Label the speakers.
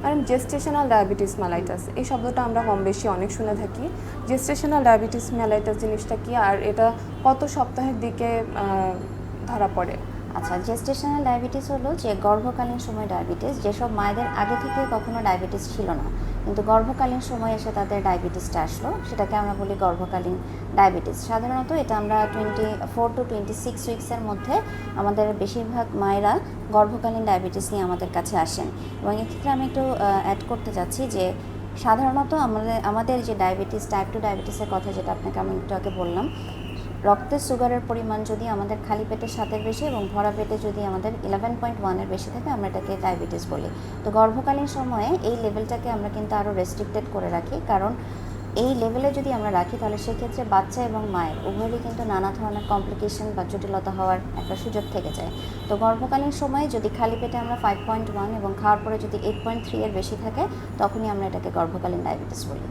Speaker 1: কারণ gestational diabetes mellitus এই শব্দটা আমরা কম বেশি অনেক শুনে থাকি। জেস্টেশনাল ডায়াবেটিস মেলাইটাস জিনিসটা কি, আর এটা কত সপ্তাহের দিকে ধরা পড়ে?
Speaker 2: আচ্ছা, জেস্টেশনাল ডায়াবেটিস হলো যে গর্ভকালীন সময় ডায়াবেটিস, যেসব মায়েদের আগে থেকে কখনো ডায়াবেটিস ছিল না, কিন্তু গর্ভকালীন সময় এসে তাদের ডায়াবেটিসটা আসলো, সেটাকে আমরা বলি গর্ভকালীন ডায়াবেটিস। সাধারণত এটা আমরা 24 to 26 উইক্সের মধ্যে আমাদের বেশিরভাগ মায়েরা গর্ভকালীন ডায়াবেটিস নিয়ে আমাদের কাছে আসেন। এবং এক্ষেত্রে আমি একটু অ্যাড করতে চাচ্ছি যে সাধারণত আমাদের যে ডায়াবেটিস, টাইপ 2 ডায়াবেটিসের কথা যেটা আপনাকে আমি একটু আগে বললাম, রক্তের সুগারের পরিমাণ যদি আমাদের খালি পেটে 7-এর বেশি এবং ভরা পেটে যদি আমাদের 11.1-এর বেশি থাকে, আমরা এটাকে ডায়াবেটিস বলি। তো গর্ভকালীন সময়ে এই লেভেলটাকে আমরা কিন্তু আরও রেস্ট্রিক্টেড করে রাখি, কারণ এই লেভেলে যদি আমরা রাখি তাহলে সেক্ষেত্রে বাচ্চা এবং মায়ের উভয়েরই কিন্তু নানা ধরনের কমপ্লিকেশন বা জটিলতা হওয়ার একটা সুযোগ থেকে যায়। তো গর্ভকালীন সময়ে যদি খালি পেটে আমরা 5.1 এবং খাওয়ার পরে যদি 8.3-এর বেশি থাকে, তখনই আমরা এটাকে গর্ভকালীন ডায়াবেটিস বলি।